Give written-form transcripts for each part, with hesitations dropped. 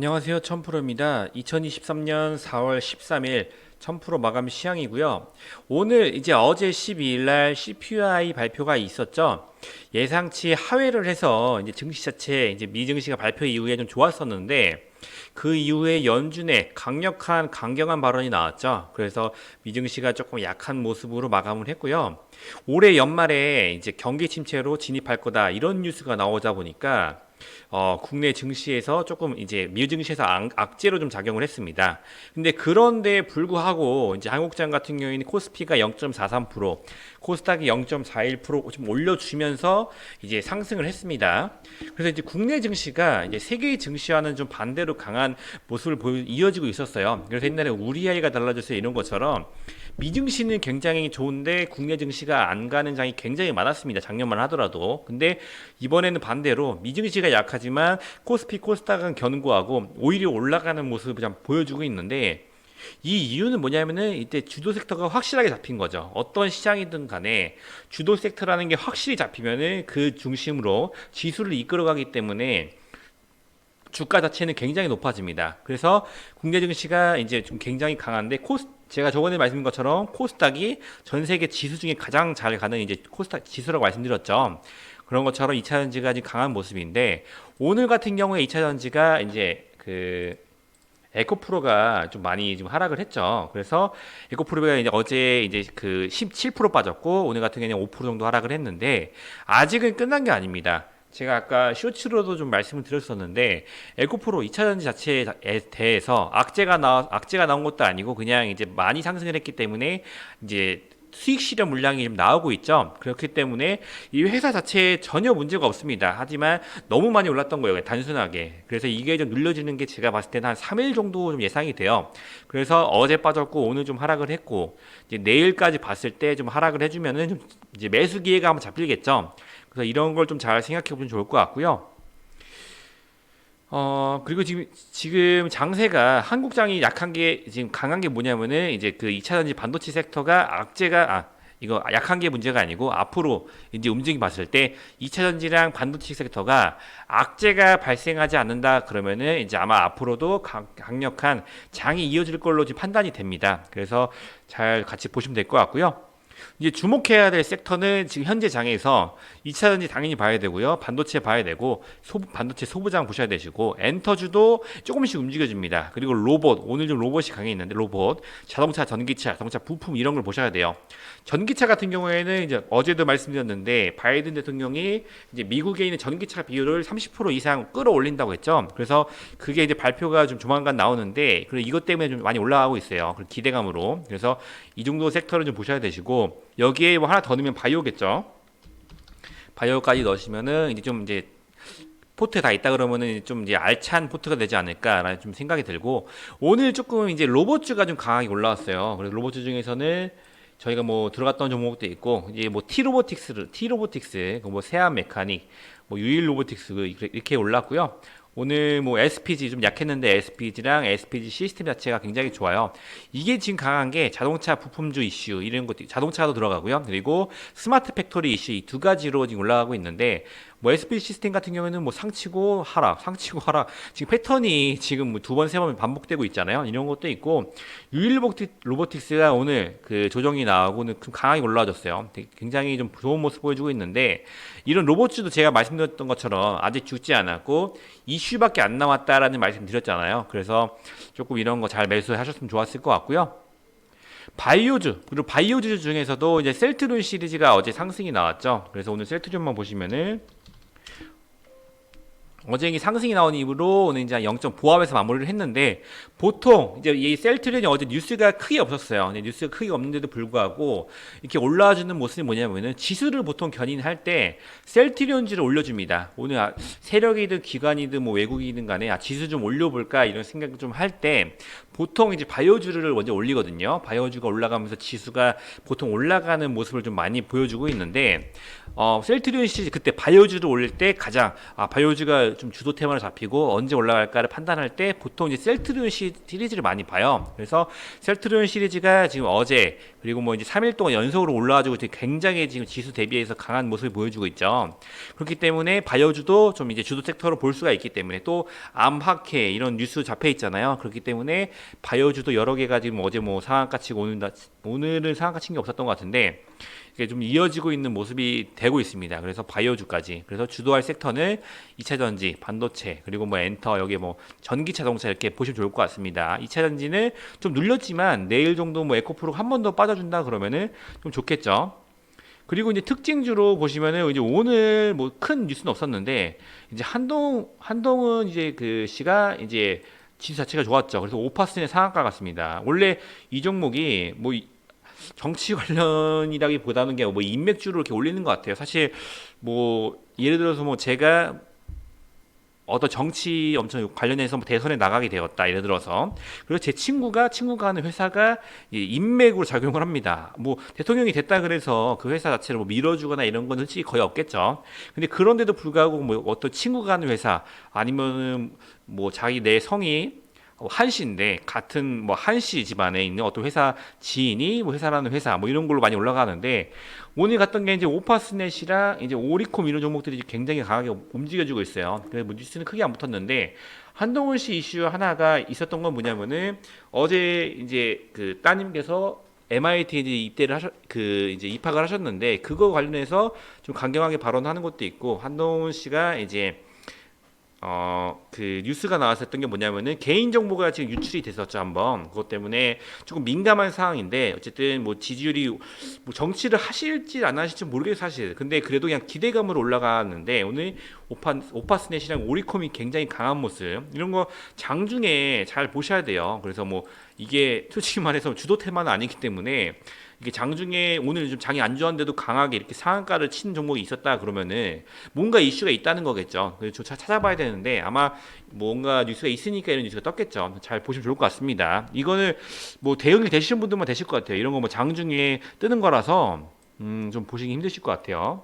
안녕하세요. 1000%입니다. 2023년 4월 13일 1000% 마감 시향이고요. 오늘 이제 어제 12일 날 CPI 발표가 있었죠. 예상치 하회를 해서 이제 증시 자체 이제 미증시가 발표 이후에 좀 좋았었는데 그 이후에 연준의 강경한 발언이 나왔죠. 그래서 미증시가 조금 약한 모습으로 마감을 했고요. 올해 연말에 이제 경기 침체로 진입할 거다 이런 뉴스가 나오다 보니까 국내 증시에서 조금 이제 미증시에서 악재로 좀 작용을 했습니다. 근데 그런데 불구하고 이제 한국장 같은 경우에는 코스피가 0.43%, 코스닥이 0.41%좀 올려주면서 이제 상승을 했습니다. 그래서 이제 국내 증시가 이제 세계 증시와는 좀 반대로 강한 모습을 이어지고 있었어요. 그래서 옛날에 우리 아이가 달라졌어요 이런 것처럼 미증시는 굉장히 좋은데 국내 증시가 안 가는 장이 굉장히 많았습니다. 작년만 하더라도. 근데 이번에는 반대로 미증시가 약하지만 코스피, 코스닥은 견고하고 오히려 올라가는 모습을 좀 보여주고 있는데 이 이유는 뭐냐면은 이때 주도 섹터가 확실하게 잡힌 거죠. 어떤 시장이든 간에 주도 섹터라는 게 확실히 잡히면은 그 중심으로 지수를 이끌어가기 때문에 주가 자체는 굉장히 높아집니다. 그래서 국내 증시가 이제 좀 굉장히 강한데 제가 저번에 말씀드린 것처럼 코스닥이 전 세계 지수 중에 가장 잘 가는 이제 코스닥 지수라고 말씀드렸죠. 그런 것처럼 2차 전지가 지금 강한 모습인데 오늘 같은 경우에 2차 전지가 이제 그 에코프로가 좀 많이 좀 하락을 했죠. 그래서 에코프로가 이제 어제 이제 그 17% 빠졌고 오늘 같은 경우에는 5% 정도 하락을 했는데 아직은 끝난 게 아닙니다. 제가 아까 쇼츠로도 좀 말씀을 드렸었는데 에코프로 2차 전지 자체에 대해서 악재가 나온 것도 아니고 그냥 이제 많이 상승을 했기 때문에 이제 수익 실현 물량이 좀 나오고 있죠. 그렇기 때문에 이 회사 자체에 전혀 문제가 없습니다. 하지만 너무 많이 올랐던 거예요. 단순하게. 그래서 이게 좀 눌려지는 게 제가 봤을 때는 한 3일 정도 좀 예상이 돼요. 그래서 어제 빠졌고 오늘 좀 하락을 했고 이제 내일까지 봤을 때 좀 하락을 해주면은 좀 이제 매수 기회가 한번 잡히겠죠. 그래서 이런 걸 좀 잘 생각해 보면 좋을 것 같고요. 그리고 지금 장세가 한국장이 약한 게, 지금 강한 게 뭐냐면은, 이제 그 2차 전지 반도체 섹터가 이거 약한 게 문제가 아니고, 앞으로 이제 움직임 봤을 때, 2차 전지랑 반도체 섹터가 악재가 발생하지 않는다 그러면은, 이제 아마 앞으로도 강력한 장이 이어질 걸로 지금 판단이 됩니다. 그래서 잘 같이 보시면 될 것 같고요. 이제 주목해야 될 섹터는 지금 현재 장에서 2차 전지 당연히 봐야 되고요. 반도체 봐야 되고 반도체 소부장 보셔야 되시고 엔터주도 조금씩 움직여집니다. 그리고 로봇 오늘 좀 로봇이 강해 있는데 로봇 자동차 전기차 자동차 부품 이런 걸 보셔야 돼요. 전기차 같은 경우에는 이제 어제도 말씀드렸는데 바이든 대통령이 이제 미국에 있는 전기차 비율을 30% 이상 끌어올린다고 했죠. 그래서 그게 이제 발표가 좀 조만간 나오는데 그리고 이것 때문에 좀 많이 올라가고 있어요. 그 기대감으로. 그래서 이 정도 섹터를 좀 보셔야 되시고 여기에 뭐 하나 더 넣으면 바이오겠죠. 바이오까지 넣으시면은 이제 포트에 다 있다 그러면은 좀 이제 알찬 포트가 되지 않을까라는 좀 생각이 들고 오늘 조금 이제 로봇주가 좀 강하게 올라왔어요. 그래서 로봇주 중에서는 저희가 뭐 들어갔던 종목도 있고 이제 뭐 T로보틱스, 뭐 세안 메카닉, 뭐 유일 로보틱스 이렇게 올랐고요. 오늘 뭐 SPG 좀 약했는데 SPG랑 SPG 시스템 자체가 굉장히 좋아요. 이게 지금 강한 게 자동차 부품주 이슈 이런 것도 자동차도 들어가고요. 그리고 스마트 팩토리 이슈 이 두 가지로 지금 올라가고 있는데 뭐 SPG 시스템 같은 경우에는 뭐 상치고 하락 지금 패턴이 지금 뭐 두 번 세 번 반복되고 있잖아요. 이런 것도 있고 유일 로보틱스가 오늘 그 조정이 나오고는 좀 강하게 올라와줬어요. 굉장히 좀 좋은 모습 보여주고 있는데 이런 로봇주도 제가 말씀드렸던 것처럼 아직 죽지 않았고 이슈밖에 안 남았다라는 말씀 드렸잖아요. 그래서 조금 이런 거 잘 매수하셨으면 좋았을 것 같고요. 그리고 바이오주 중에서도 이제 셀트리온 시리즈가 어제 상승이 나왔죠. 그래서 오늘 셀트리온만 보시면은 어제 이 상승이 나온 이후로 오늘 이제 0점 보합에서 마무리를 했는데 보통 이제 이 셀트리온이 어제 뉴스가 크게 없었어요. 뉴스가 크게 없는데도 불구하고 이렇게 올라와주는 모습이 뭐냐면은 지수를 보통 견인할 때 셀트리온지를 올려줍니다. 오늘 세력이든 기관이든 뭐 외국이든 간에 지수 좀 올려볼까 이런 생각 좀 할 때 보통 이제 바이오주를 먼저 올리거든요. 바이오주가 올라가면서 지수가 보통 올라가는 모습을 좀 많이 보여주고 있는데 셀트리온 시리즈 그때 바이오주를 올릴 때 가장 바이오주가 좀 주도 테마로 잡히고 언제 올라갈까를 판단할 때 보통 이제 셀트리온 시리즈를 많이 봐요. 그래서 셀트리온 시리즈가 지금 어제 그리고 뭐 이제 3일 동안 연속으로 올라와주고 굉장히 지금 지수 대비해서 강한 모습을 보여주고 있죠. 그렇기 때문에 바이오주도 좀 이제 주도 섹터로 볼 수가 있기 때문에 또 암학회 이런 뉴스 잡혀 있잖아요. 그렇기 때문에 바이오주도 여러 개가 지금 어제 뭐 상한가 치고 오늘은 상한가 친 게 없었던 것 같은데 이게 좀 이어지고 있는 모습이 되고 있습니다. 그래서 바이오주까지. 그래서 주도할 섹터는 2차전지, 반도체, 그리고 뭐 엔터, 여기 뭐 전기 자동차 이렇게 보시면 좋을 것 같습니다. 2차전지는 좀 눌렸지만 내일 정도 뭐 에코프로가 한 번 더 빠져준다 그러면은 좀 좋겠죠. 그리고 이제 특징주로 보시면은 이제 오늘 뭐 큰 뉴스는 없었는데 이제 한동은 이제 그 시가 이제 지수 자체가 좋았죠. 그래서 5%의 상한가 같습니다. 원래 이 종목이 뭐 정치 관련이라기보다는 게 뭐 인맥주로 이렇게 올리는 것 같아요. 사실 뭐 예를 들어서 뭐 제가 어떤 정치 엄청 관련해서 뭐 대선에 나가게 되었다. 예를 들어서 그리고 제 친구가 하는 회사가 인맥으로 작용을 합니다. 뭐 대통령이 됐다 그래서 그 회사 자체를 뭐 밀어주거나 이런 건 솔직히 거의 없겠죠. 근데 그런데도 불구하고 뭐 어떤 친구가 하는 회사 아니면은 뭐 자기 내 성이 한씨인데 같은 뭐 한씨 집안에 있는 어떤 회사 지인이 뭐 회사라는 회사 뭐 이런 걸로 많이 올라가는데 오늘 갔던 게 이제 오파스넷이랑 이제 오리콤 이런 종목들이 굉장히 강하게 움직여주고 있어요. 그래서 뭐 뉴스는 크게 안 붙었는데 한동훈 씨 이슈 하나가 있었던 건 뭐냐면은 어제 이제 그 따님께서 MIT 이제 이제 입학을 하셨는데 그거 관련해서 좀 강경하게 발언하는 것도 있고 한동훈 씨가 이제 그 뉴스가 나왔었던 게 뭐냐면은 개인정보가 지금 유출이 됐었죠, 한번. 그것 때문에 조금 민감한 상황인데, 어쨌든 뭐 지지율이 뭐 정치를 하실지 안 하실지 모르겠어요, 사실. 근데 그래도 그냥 기대감으로 올라갔는데, 오늘 오파스넷이랑 오리콤이 굉장히 강한 모습, 이런 거 장중에 잘 보셔야 돼요. 그래서 뭐 이게 솔직히 말해서 주도 테마는 아니기 때문에 이게 장중에 오늘 좀 장이 안 좋았는데도 강하게 이렇게 상한가를 친 종목이 있었다 그러면은 뭔가 이슈가 있다는 거겠죠. 그래서 찾아봐야 되는데 아마 뭔가 뉴스가 있으니까 이런 뉴스가 떴겠죠. 잘 보시면 좋을 것 같습니다. 이거는 뭐 대응이 되시는 분들만 되실 것 같아요. 이런 거 뭐 장중에 뜨는 거라서 좀 보시기 힘드실 것 같아요.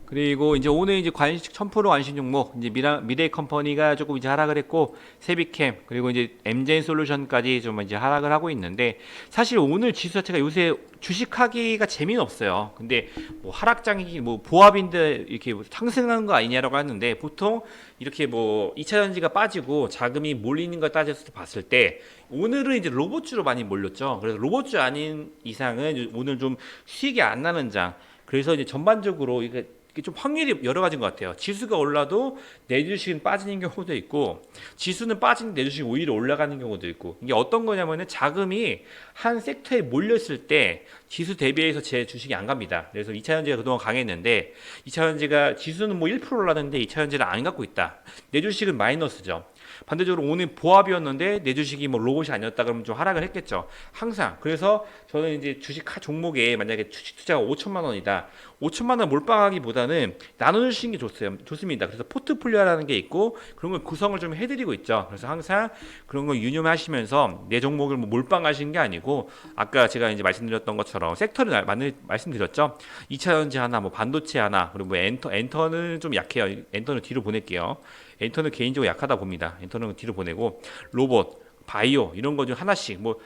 그리고 이제 오늘 이제 1000% 안신 종목 이제 미래 컴퍼니가 조금 이제 하락을 했고 세비캠 그리고 이제 엠젠 솔루션까지 좀 이제 하락을 하고 있는데 사실 오늘 지수 자체가 요새 주식하기가 재미는 없어요. 근데 뭐 하락장이 뭐 보합인데 이렇게 상승하는 거 아니냐라고 하는데 보통 이렇게 뭐 2차전지가 빠지고 자금이 몰리는 걸 따져서 봤을 때 오늘은 이제 로봇주로 많이 몰렸죠. 그래서 로봇주 아닌 이상은 오늘 좀 수익이 안 나는 장. 그래서 이제 전반적으로 이게 좀 확률이 여러 가지인 것 같아요. 지수가 올라도 내 주식은 빠지는 경우도 있고 지수는 빠지는 내 주식이 오히려 올라가는 경우도 있고 이게 어떤 거냐면은 자금이 한 섹터에 몰렸을 때 지수 대비해서 제 주식이 안 갑니다. 그래서 2차전지가 그동안 강했는데 2차전지가 지수는 뭐 1% 올랐는데 2차전지를 안 갖고 있다. 내 주식은 마이너스죠. 반대적으로 오늘 보합이었는데 내 주식이 뭐 로봇이 아니었다 그러면 좀 하락을 했겠죠. 항상. 그래서 저는 이제 주식 종목에 만약에 주식 투자가 5천만 원이다. 5천만 원 몰빵하기보다는 나눠주시는 게 좋습니다. 그래서 포트폴리오라는 게 있고 그런 걸 구성을 좀 해드리고 있죠. 그래서 항상 그런 걸 유념하시면서 내 종목을 뭐 몰빵하시는 게 아니고 아까 제가 이제 말씀드렸던 것처럼 섹터를 말씀드렸죠. 2차전지 하나, 뭐 반도체 하나, 그리고 뭐 엔터는 좀 약해요. 엔터는 뒤로 보낼게요. 엔터는 개인적으로 약하다 봅니다. 엔터는 뒤로 보내고 로봇, 바이오 이런 거 좀 하나씩 뭐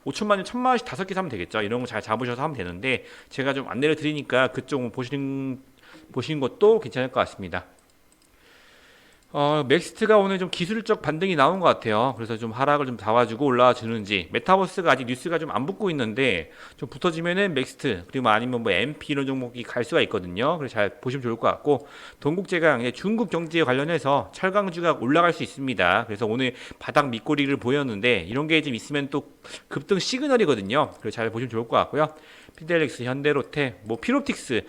5천만 원, 1천만 원씩 5개 사면 되겠죠. 이런 거 잘 잡으셔서 하면 되는데 제가 좀 안내를 드리니까 그쪽 보시는 것도 괜찮을 것 같습니다. 넥스트가 오늘 좀 기술적 반등이 나온 것 같아요. 그래서 좀 하락을 좀 잡아주고 올라와 주는지 메타버스가 아직 뉴스가 좀 안 붙고 있는데 좀 붙어지면은 넥스트 그리고 아니면 뭐 MP 이런 종목이 갈 수가 있거든요. 그래서 잘 보시면 좋을 것 같고 동국제강 중국 경제에 관련해서 철강주가 올라갈 수 있습니다. 그래서 오늘 바닥 밑꼬리를 보였는데 이런 게 좀 있으면 또 급등 시그널이거든요. 그래서 잘 보시면 좋을 것 같고요. 피델렉스, 현대로테, 뭐 피롭틱스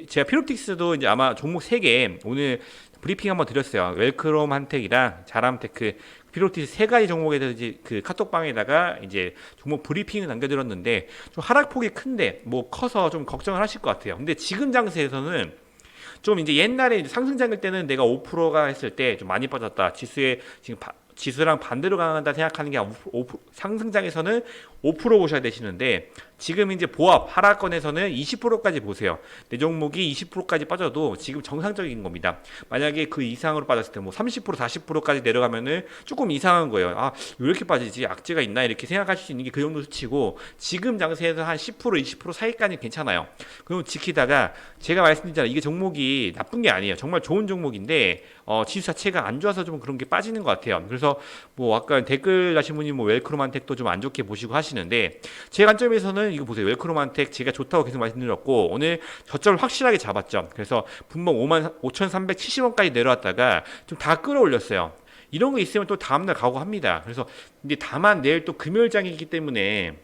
제가 피롭틱스도 이제 아마 종목 3개 오늘 브리핑 한번 드렸어요. 웰크롬 한텍이랑 자람테크, 피로틱스 3가지 종목에 대해서 이제 그 카톡방에다가 이제 종목 브리핑을 남겨드렸는데 좀 하락폭이 큰데 뭐 커서 좀 걱정을 하실 것 같아요. 근데 지금 장세에서는 좀 이제 옛날에 상승장일 때는 내가 5%가 했을 때 좀 많이 빠졌다. 지수에 지금 지수랑 반대로 간다 생각하는 게 상승장에서는 5% 보셔야 되시는데 지금 이제 보합 하락권에서는 20%까지 보세요. 내 종목이 20%까지 빠져도 지금 정상적인 겁니다. 만약에 그 이상으로 빠졌을 때 뭐 30% 40%까지 내려가면은 조금 이상한 거예요. 아, 왜 이렇게 빠지지? 악재가 있나? 이렇게 생각하실 수 있는 게 그 정도 수치고 지금 장세에서 한 10% 20% 사이까지 괜찮아요. 그럼 지키다가 제가 말씀드렸잖아요. 이게 종목이 나쁜 게 아니에요. 정말 좋은 종목인데 지수 자체가 안 좋아서 좀 그런 게 빠지는 것 같아요. 그래서 뭐 아까 댓글 다신 분이 뭐 웰크로만텍도 좀 안 좋게 보시고 하시는데 제 관점에서는 이거 보세요. 웰크로만텍 제가 좋다고 계속 말씀드렸고 오늘 저점을 확실하게 잡았죠. 그래서 분봉 55,370원까지 내려왔다가 좀 다 끌어올렸어요. 이런 거 있으면 또 다음날 각오합니다. 그래서 근데 다만 내일 또 금요일장이기 때문에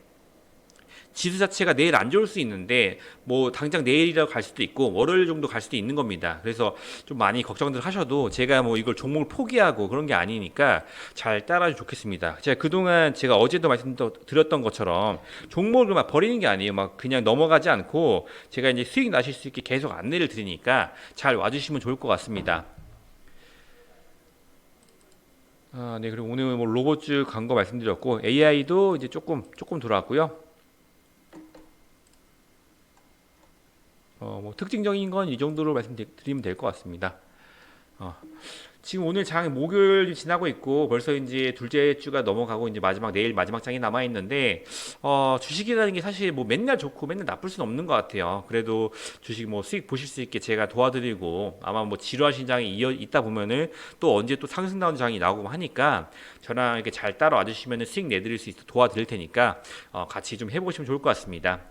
지수 자체가 내일 안 좋을 수 있는데 뭐 당장 내일이라고 갈 수도 있고 월요일 정도 갈 수도 있는 겁니다. 그래서 좀 많이 걱정들 하셔도 제가 뭐 이걸 종목을 포기하고 그런 게 아니니까 잘 따라주면 좋겠습니다. 제가 그동안 제가 어제도 말씀드렸던 것처럼 종목을 막 버리는 게 아니에요. 막 그냥 넘어가지 않고 제가 이제 수익 나실 수 있게 계속 안내를 드리니까 잘 와주시면 좋을 것 같습니다. 아, 네. 그리고 오늘 뭐 로봇주 간 거 말씀드렸고 AI도 이제 조금 들어왔고요. 뭐 특징적인 건 이 정도로 말씀드리면 될 것 같습니다. 어, 지금 오늘 장 목요일 지나고 있고 벌써 이제 둘째 주가 넘어가고 이제 내일 마지막 장이 남아 있는데 주식이라는 게 사실 뭐 맨날 좋고 맨날 나쁠 수는 없는 것 같아요. 그래도 주식 뭐 수익 보실 수 있게 제가 도와드리고 아마 뭐 지루하신 장이 있다 보면은 또 언제 또 상승 나온 장이 나오고 하니까 저랑 이렇게 잘 따라와 주시면은 수익 내드릴 수 있어 도와드릴 테니까 같이 좀 해보시면 좋을 것 같습니다.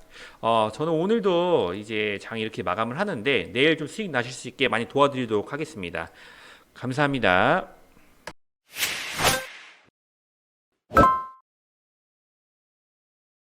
저는 오늘도 이제 장 이렇게 마감을 하는데 내일 좀 수익 나실 수 있게 많이 도와드리도록 하겠습니다. 감사합니다.